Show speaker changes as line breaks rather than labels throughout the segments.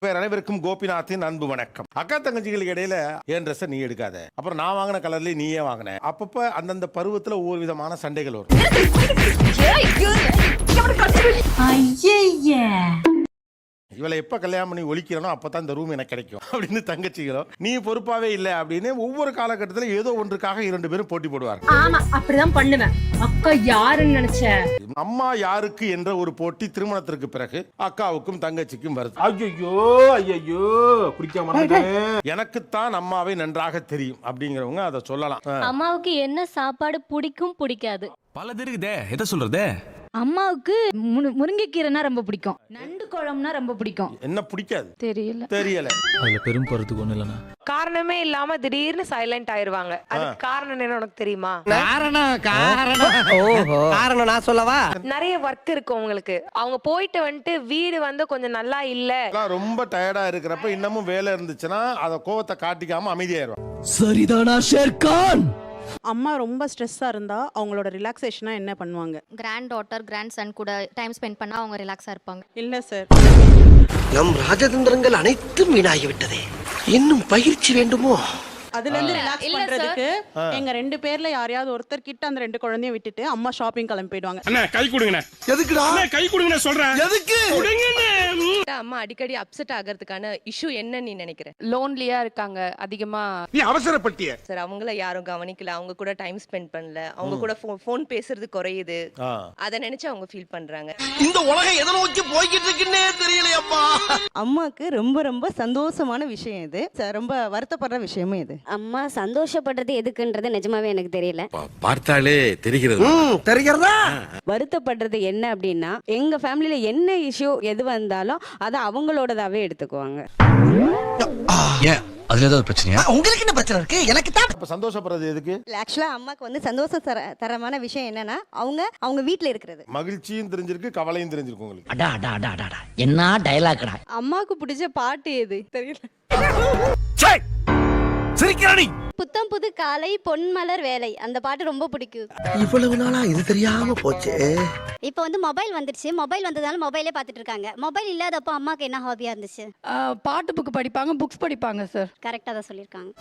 அனைவருக்கும் கோபிநாத்தின் அன்பு வணக்கம். அக்கா தங்கச்சிகளுக்கு இடையில என் ட்ரெஸ் நீ எடுக்காத, அப்புறம் நான் வாங்கின கலர்ல நீயே வாங்கின, அப்பப்ப அந்தந்த பருவத்துல ஒவ்வொரு விதமான சண்டைகள் வரும். இவளை எப்ப கல்யாணம் பண்ணி ஒழிக்கிறனோ அப்பதான் இந்த ரூம் எனக்கு கிடைக்கும் அப்படின்னு தங்கச்சிகளோ நீ பொறுப்பாவே இல்லை அப்படின்னு ஒவ்வொரு காலகட்டத்தில் ஏதோ ஒன்றுக்காக இரண்டு பேரும் போட்டி போடுவார்.
ஆமா, அப்படிதான் பண்ணுவேன். அக்கா யாருன்னு நினைச்ச?
அம்மா யாருக்கு என்ற ஒரு போட்டி திருமணத்திற்கு பிறகு அக்காவுக்கும் தங்கச்சிக்கும் வருது.
ஐயோ குடிக்க மாட்டேன்.
எனக்குத்தான் அம்மாவை நன்றாக தெரியும் அப்படிங்கிறவங்க அதை சொல்லலாம்.
அம்மாவுக்கு என்ன சாப்பாடு பிடிக்கும் பிடிக்காது
பல இருக்குதே, எதை சொல்றது?
அம்மாவுக்கு முருங்கைக்கீரைனா ரொம்ப பிடிக்கும், நண்டு குழம்புனா ரொம்ப பிடிக்கும்.
என்ன பிடிக்காது தெரியல.
அதுல பெரும் போறதுக்கு ஒண்ணு இல்லனா,
காரணமே இல்லாம திடீர்னு சைலண்ட் ஆயிருவாங்க. அதுக்கு காரணம் என்ன உனக்கு தெரியுமா?
காரணம் நான் சொல்லவா?
நிறைய ஒர்க் இருக்கு உங்களுக்கு. அவங்க போயிட்டு வந்துட்டு வீடு வந்து கொஞ்சம் நல்லா இல்ல,
ரொம்ப டயர்டா இருக்கிறப்ப இன்னமும் வேலை இருந்துச்சுன்னா அத கோவத்தை காட்டிக்காம அமைதியாயிருவாங்க.
சரிதானா ஷேர்கான்?
அம்மா ரொம்ப ஸ்ட்ரெஸ்ஸா இருந்தா அவங்களோட ரிலாக்ஸேஷனா என்ன பண்ணுவாங்க?
கிராண்ட் டாட்டர் கிராண்ட் சன் கூட டைம் ஸ்பெண்ட் பண்ணா அவங்க ரிலாக்ஸா இருப்பாங்க.
இல்ல சார்,
நம் ராஜதந்திரங்கள் அனைத்தும் வீணாகிவிட்டதே, இன்னும் பயிற்சி வேண்டுமோ?
அதுல இருந்து ரிலாக்ஸ் பண்றதுக்கு எங்க ரெண்டு பேர்ல யாரையாவது ஒருத்தர் கிட்ட அந்த ரெண்டு குழந்தைய விட்டுட்டு அம்மா ஷாப்பிங் கிளம்பி போயிடுவாங்க.
அண்ணா கை கொடுங்கண்ணே.
எதுக்குடா
கை கொடுங்கண்ணே சொல்றேன்.
எதுக்கு
அம்மா அடிக்கடி அப்செட் ஆகிறதுக்கான இஷ்யூ என்ன நீ நினைக்கிற?
லோன்லியா இருக்காங்க அதிகமா.
நீ அவசரப்பட்டிய
சார், அவங்கள யாரும் கவனிக்கல, அவங்க கூட டைம் ஸ்பெண்ட் பண்ணல, அவங்க கூட போன் பேசுறது குறையுது, அத நினைச்சு அவங்க ஃபீல் பண்றாங்க.
இந்த உலகம் எதை நோக்கி போய்கிட்டு இருக்குன்னே தெரியலையப்பா.
அம்மாக்கு ரொம்ப ரொம்ப சந்தோஷமான விஷயம் இது, ரொம்ப வருத்தப்படுற விஷயமும் இது.
அம்மா சந்தோஷப்படுறது எதுக்குன்றது நிஜமாவே எனக்கு தெரியல.
பார்த்தாலே தெரிகிறது.
தெரிகிறதா?
வருத்தப்படுறது என்ன அப்படின்னா, எங்க ஃபேமிலில என்ன இஷ்யூ எது வந்தாலும் அதை அவங்களோடதாவே எடுத்துக்குவாங்க.
அதுல ஏதாவது பிரச்சனையா?
உங்களுக்கு என்ன பிரச்சனை இருக்கு? எனக்கு தான்.
அப்ப சந்தோஷப்படுறது எதுக்கு?
ஆக்சுவலா அம்மாக்கு வந்து சந்தோஷம் தரமான விஷயம் என்னன்னா அவங்க வீட்ல இருக்கிறது.
மகிழ்ச்சியும் தெரிஞ்சிருக்கு, கவலையும் தெரிஞ்சிருக்கு உங்களுக்கு.
அடா அடா அடா அடா, என்ன டயலாக்டா.
அம்மாக்கு பிடிச்ச பாட்டு எது தெரியல.
புத்தம் புது காலை பொன்மலர் வேலை அந்த பாட்டு ரொம்ப பிடிக்கும்.
இவ்வளவு நாளா இது தெரியாம போச்சு.
இப்போ வந்து மொபைல் வந்துருச்சு, மொபைல் வந்ததால மொபைலே பார்த்துட்டு இருக்காங்க. மொபைல் இல்லாதப்போ அம்மாக்கு என்ன ஹாபியா இருந்துச்சு?
பாட்டு புக் படிப்பாங்க, புக்ஸ் படிப்பாங்க சார்.
கரெக்டா தான் சொல்லியிருக்காங்க.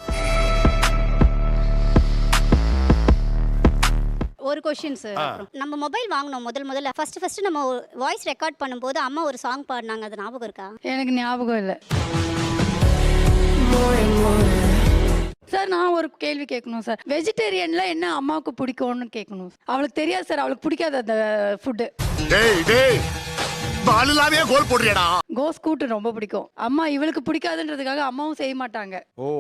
ஒரு கொஸ்டின் சார், நம்ம மொபைல் வாங்கணும் முதல்ல ஃபர்ஸ்ட் நம்ம வாய்ஸ் ரெக்கார்ட் பண்ணும்போது அம்மா ஒரு சாங் பாடினாங்க, அது ஞாபகம் இருக்கா?
எனக்கு ஞாபகம் இல்லை சார். நான் ஒரு கேள்வி கேட்கணும் சார். வெஜிடேரியன்ல என்ன அம்மாவுக்கு பிடிக்கும்னு கேட்கணும். அவளுக்கு தெரியாது சார், அவளுக்கு பிடிக்காது அந்த ஃபுட்டு. கோஸ் கூட்டு ரொம்ப பிடிக்கும். அம்மா இவளுக்கு பிடிக்காதுன்றதுக்காக அம்மாவும் செய்ய மாட்டாங்க.
ஓ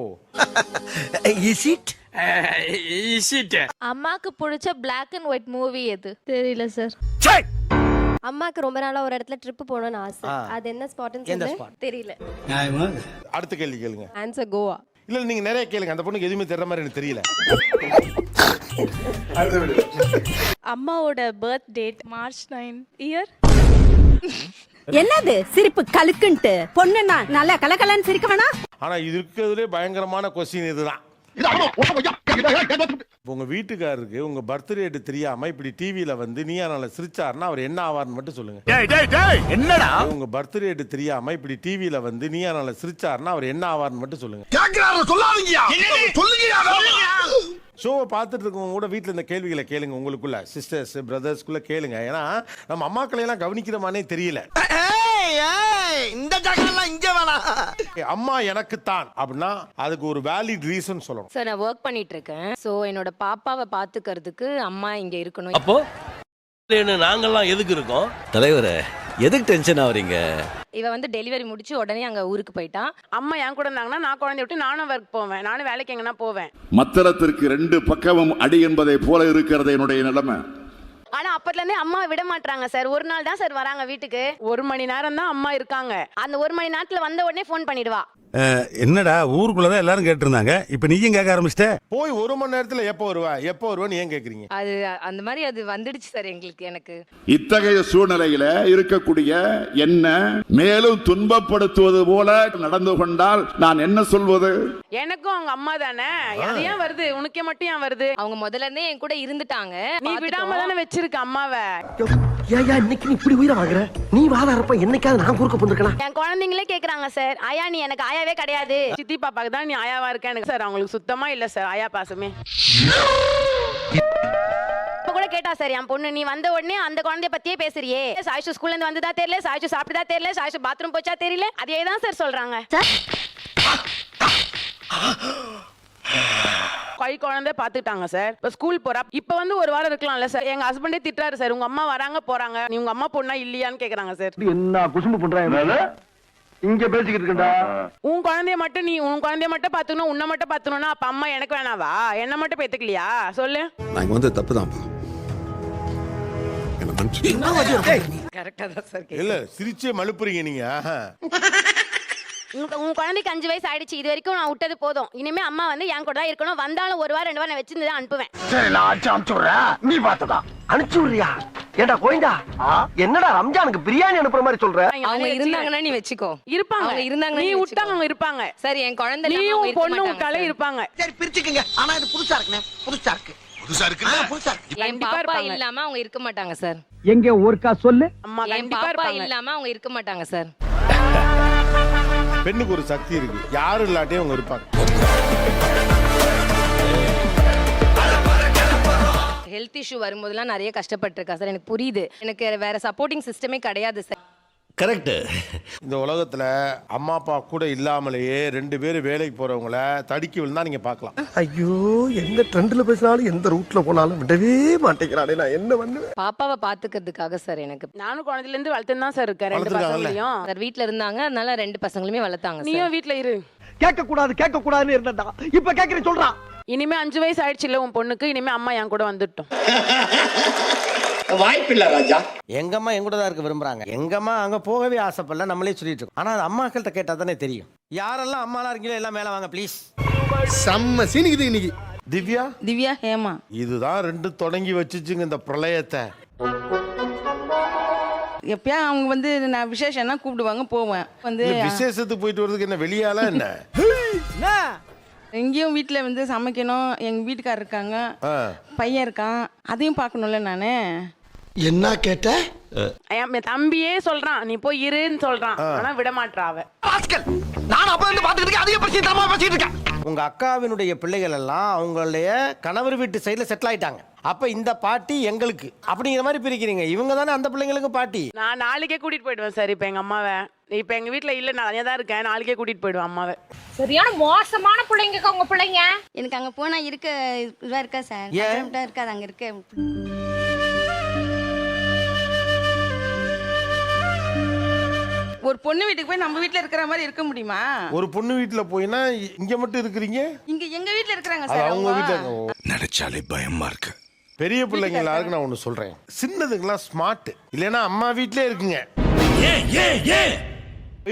அம்மாக்கு பிடிச்ச பிளாக் அண்ட் ஒயிட் மூவி எது? தெரியல சார். அம்மாக்கு ரொம்ப நாளா ஒரு இடத்துல ட்ரிப் போகணும்னு ஆசை, அது என்ன ஸ்பாட்னு தெரியல.
அடுத்த கேள்வி கேளுங்க.
ஆன்சர் கோவா.
இல்ல நீங்க நிறைய கேளுங்க, அந்த பொண்ணுக்கு எதுவுமே தெரியற மாதிரி எனக்கு தெரியல.
அம்மாவோட பர்த் டேட் மார்ச் 9 இயர்.
என்னது சிரிப்பு கலுக்குன்ட்டு? பொண்ணுன்னா நல்லா கலகலன்னு சிரிக்க வேணா?
ஆனா இது இருக்கிறதுலே பயங்கரமான கொஸ்டின் இதுதான். உங்க வீட்டுக்காரருக்கு உங்க பர்த்டே தெரியாம இப்படி டிவில வந்து நீயா நாள சிரிச்சாருன்னா அவர் என்ன ஆவார்னு மட்டும் சொல்லுங்க.
என்னடா?
உங்க பர்த்டே தெரியாம இப்படி டிவில வந்து நீயா நாள சிரிச்சாருன்னா அவர் என்ன ஆவார்னு மட்டும் சொல்லுங்க. ஷோவை பார்த்துட்டு இருக்கவங்க கூட வீட்டில் இந்த கேள்விகளை கேளுங்க, உங்களுக்குள்ள சிஸ்டர்ஸ் பிரதர்ஸ்குள்ள கேளுங்க. ஏன்னா நம்ம அம்மாக்களை எல்லாம் கவனிக்கிறமானே தெரியல.
இந்த ஜகலாம் இங்க வேணா.
அம்மா எனக்குத்தான் அப்படின்னா அதுக்கு ஒரு வேலிட் ரீசன் சொல்லணும்.
சார், நான் ஒர்க் பண்ணிட்டு இருக்கேன். சோ என்னோட பாப்பாவை பாத்துக்கிறதுக்கு அம்மா இங்க இருக்கணும்.
அப்போ நாங்கெல்லாம் எதுக்கு இருக்கோம்?
தலைவரே, எதுக்கு டென்ஷன் ஆவறீங்க?
இவ வந்து டெலிவரி முடிச்சு உடனே அங்க ஊருக்கு போயிட்டா.
அம்மா என் கூட இருந்தாங்கன்னா நான் குழந்தைய விட்டு நானும் ஒர்க் போவேன், நானும் வேலைக்கு எங்கன்னா போவேன்.
மத்தளத்திற்கு ரெண்டு பக்கமும் அடி என்பதை போல இருக்கிறது என்னுடைய நிலைமை.
ஆனா அப்பத்துல இருந்தே அம்மா விட மாட்டாங்க சார். ஒரு நாள் தான் சார் வராங்க வீட்டுக்கு.
1 மணி நேரம் தான் அம்மா இருக்காங்க.
அந்த 1 மணி நேரத்துல வந்த உடனே போன் பண்ணிடுவா.
என்னடா ஊருக்குள்ளதான் எல்லாரும் கேட்டு இருந்தாங்க, இப்ப நீயும் கேட்க ஆரம்பிச்சிட்ட.
போய் 1 மணி நேரத்துல எப்போ வருவேன்னு ஏன் கேக்குறீங்க?
அது அந்த மாதிரி அது வந்துடுச்சு சார் எங்களுக்கு. எனக்கு
இத்தகைய சூழ்நிலையில இருக்கக்கூடிய என்ன மேலும் துன்பப்படுத்துவது போல நடந்து கொண்டால் நான் என்ன சொல்வது?
எனக்கும் அவங்க அம்மா தானே, அது ஏன் வருது உனக்கே மட்டும் ஏன் வருது?
அவங்க முதல்ல இருந்தே என் கூட இருந்துட்டாங்க.
நீ விடாம தானே வச்சிருக்க அம்மாவை.
ஏயா இன்னைக்கு நீ இப்படி உயிரை வாங்குற? நீ வாதாரப்ப என்னைக்காவது நான் குறுக்க போந்துருக்கேன்.
என் குழந்தைங்களே கேக்குறாங்க சார், ஆயா நீ எனக்கு ஆயாவே கிடையாது.
சித்தி பாப்பாக்கு தான் நீ ஆயாவா இருக்க எனக்கு சார் அவங்களுக்கு சுத்தமா இல்ல சார் ஆயா பாசமே.
இப்ப கூட கேட்டா சார் என் பொண்ணு, நீ வந்த உடனே அந்த குழந்தைய பத்தியே பேசுறியே, சாயிஷு ஸ்கூல்ல இருந்து வந்ததா தெரியல, சாயிஷு சாப்பிட்டதா தெரியல, சாயிஷு பாத்ரூம் போச்சா தெரியல, அதே தான் சார் சொல்றாங்க.
கை குழந்தை பாத்துட்டாங்க சார். இப்ப ஸ்கூல் போறா. இப்ப வந்து ஒரு வாரம் இருக்கலாம்ல சார். எங்க ஹஸ்பண்டே திட்டுறாரு சார், உங்க அம்மா வராங்க போறாங்க, நீ உங்க அம்மா பொண்ணா இல்லையான்னு கேக்குறாங்க சார்.
என்ன குசும்பு பண்றாங்க இங்க பேசிக்கிட்டு இருக்கா?
உன் குழந்தைய மட்டும் நீ உன் குழந்தைய மட்டும் பாத்துக்கணும், உன்னை மட்டும் பாத்துக்கணும்னா அப்ப அம்மா எனக்கு வேணாவா? என்ன மட்டும் பேத்துக்கலையா சொல்லு?
நாங்க வந்து தப்பு தான்.
கரெக்டா தான் சார்.
இல்ல சிரிச்சே மழுப்புறீங்க நீங்க.
உன் குழந்தைக்கு 5 வயசு ஆயிடுச்சு, இது வரைக்கும் நான் விட்டது போதும், இனிமே அம்மா வந்து என் கூட தான் இருக்கணும், வந்தாலும் 1 வாரம் 2 வாரம் நான் வச்சிருந்து தான் அனுப்புவேன்.
சரி நான் அனுப்பிச்சு விடுறேன், நீ பார்த்ததா அனுப்பிச்சு விடுறியா? ஏண்டா கோயிந்தா, என்னடா ரம்ஜானுக்கு பிரியாணி அனுப்புற மாதிரி சொல்ற?
அவங்க இருந்தாங்கன்னா நீ வெச்சுக்கோ.
இருப்பாங்க.
அவங்க இருந்தாங்கன்னா
நீ
நீ
விட்டாங்க அவங்க இருப்பாங்க.
சரி என் குழந்தை
நீ
இல்லாம
உன்
இருக்க
பொண்ணு
மாட்டாங்க
விட்டாலே
சார்.
இருப்பாங்க.
சரி பிரிச்சுக்கங்க. ஆனா இது புதுசா இருக்குனே, புதுசா இருக்கு. புதுசா இருக்கு.
என்
கண்டிப்பா
பாப்பா
இருப்பாங்க.
இல்லாம அவங்க இருக்க மாட்டாங்க சார்.
எங்க ஒருக்கா சொல்லு.
அம்மா
என்
கண்டிப்பா
பாப்பா
இருப்பாங்க.
இல்லாம அவங்க இருக்க மாட்டாங்க சார்.
பெண்ணுக்கு ஒரு சக்தி இருக்கு, யாரும் இல்லாட்டியும் அவங்க இருப்பாங்க.
ஹெல்த் இஷ்யூ வரும்போதெல்லாம் நிறைய கஷ்டப்பட்டிருக்கா சார், எனக்கு புரியுது. எனக்கு வேற சப்போர்ட்டிங் சிஸ்டமே கிடையாது சார்.
கரெக்ட்.
இந்த உலகத்துல அம்மா அப்பா கூட இல்லாமலேயே 2 பேரும் வேலைக்கு போறவங்கள தடுக்கி விழுந்தா நீங்க பார்க்கலாம்.
ஐயோ எந்த ட்ரெண்ட்ல பேசினாலும் எந்த ரூட்ல போனாலும் விடவே மாட்டேங்கிறானே, நான் என்ன பண்ணுவேன்?
பாப்பாவை பாத்துக்கிறதுக்காக சார் எனக்கு.
நானும் குழந்தையில இருந்து வளர்த்துன்னு தான் சார் இருக்கேன். 2
வளர்த்துருக்காங்கல்ல?
பசங்களையும்.
சார் வீட்ல இருந்தாங்க, அதனால 2 பசங்களுமே வளர்த்தாங்க சார்.
நீயும் வீட்ல இரு.
கேட்க கூடாதுன்னு இருந்தா இப்ப கேக்குறேன் சொல்றான்.
இனிமே 5 வயசு ஆயிடுச்சு இல்ல உன் பொண்ணுக்கு, இனிமே அம்மா என் கூட வந்துட்டோம்.
வாய்ப்பில்ல ராஜா.
எங்கம்மா எங்கூட தான் இருக்க விரும்புறாங்க. எங்கம்மா அங்க போகவே ஆசைப்படல, நம்மளே சொல்லிட்டு இருக்கோம். ஆனா அது அம்மாக்கள்கிட்ட கேட்டா தானே தெரியும். யாரெல்லாம் அம்மாலாம் இருக்கீங்களோ எல்லாம் மேல வாங்க ப்ளீஸ்.
செம்ம சீனிக்குது இன்னைக்கு.
திவ்யா,
திவ்யா ஹேமா.
இதுதான் 2 தொடங்கி வச்சுச்சுங்க இந்த பிரளயத்தை.
எப்பயா அவங்க வந்து நான் விசேஷம்னா கூப்பிடுவாங்க, போவேன். வந்து
இல்ல, விசேஷத்துக்கு போயிட்டு வரதுக்கு என்ன வெளியால என்ன?
எங்கேயும் வீட்டில் வந்து சமைக்கணும், எங்க வீட்டுக்காரர் இருக்காங்க, பையன் இருக்கான், அதையும் பார்க்கணும்ல நானு.
என்ன கேட்ட?
என் தம்பியே சொல்றான் நீ போய் இருன்னு சொல்றான், ஆனா விட மாட்டா அவ.
நான் அப்ப இருந்து பாத்துக்கிட்டு இருக்கேன், அதிக பிரச்சனை தரமா பேசிட்டு இருக்கேன்.
உங்க அக்காவினுடைய பிள்ளைகள் எல்லாம் அவங்களுடைய கணவர் வீட்டு சைடுல செட்டில் ஆயிட்டாங்க. அப்ப இந்த பாட்டி எங்களுக்கு அப்படிங்கிற மாதிரி பிரிக்கிறீங்க. இவங்க தானே அந்த பிள்ளைங்களுக்கு பாட்டி.
நான் நாளைக்கே கூட்டிட்டு போயிடுவேன் சார். இப்ப எங்க அம்மாவை இப்ப எங்க வீட்டுல இல்ல, நான் தனியா தான் இருக்கேன். நாளைக்கே கூட்டிட்டு போயிடுவேன் அம்மாவை.
சரியான மோசமான பிள்ளைங்க உங்க பிள்ளைங்க.
எனக்கு அங்க போனா இருக்க இதுவா இருக்கா சார்? இருக்காது அங்க இருக்க. ஒரு பொண்ணு வீட்டுக்கு போய் நம்ம வீட்ல இருக்கிற மாதிரி இருக்க முடியுமா?
ஒரு பொண்ணு வீட்டுல போயினா இங்க மட்டும் இருக்கிறீங்க,
இங்க எங்க வீட்ல இருக்கிறாங்க
அது
சார்.
அவங்க வீட்டுல.
நினைச்சாலே பயமா இருக்கு.
பெரிய பிள்ளைங்க எல்லாருக்கும் நான் ஒண்ணு சொல்றேன், சின்னதுங்கெல்லாம் ஸ்மார்ட் இல்லைன்னா அம்மா வீட்டிலே இருக்குங்க.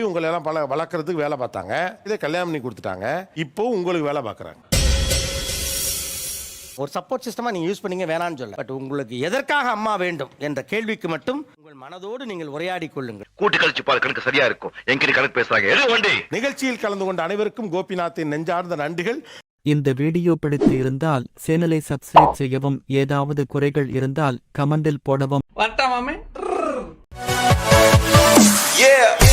உங்களை எல்லாம் வளர்க்கறதுக்கு வேலை பார்த்தாங்க, இதை கல்யாணம் பண்ணி கொடுத்துட்டாங்க, இப்போ உங்களுக்கு வேலை பார்க்கறாங்க.
ஒரு சப்போர்ட் சிஸ்டமா நீங்க யூஸ் பண்ணீங்க, வேணான்னு சொல்ல. பட் உங்களுக்கு எதற்காக அம்மா வேண்டும் என்ற கேள்விக்கு மட்டும் உங்கள் மனதோடு நீங்கள் உரையாடி கொள்ளுங்கள்.
கூட்டி கழிச்சு பாரு, கணக்கு சரியா இருக்கும். எங்க கணக்கு பேசுறாங்க.
நிகழ்ச்சியில் கலந்து கொண்ட அனைவருக்கும் கோபிநாத்தின் நெஞ்சார்ந்த நன்றிகள்.
இந்த வீடியோ பிடித்து இருந்தால் சேனலை சப்ஸ்கிரைப் செய்யவும், ஏதாவது குறைகள் இருந்தால் கமெண்டில் போடவும்.
Yeah.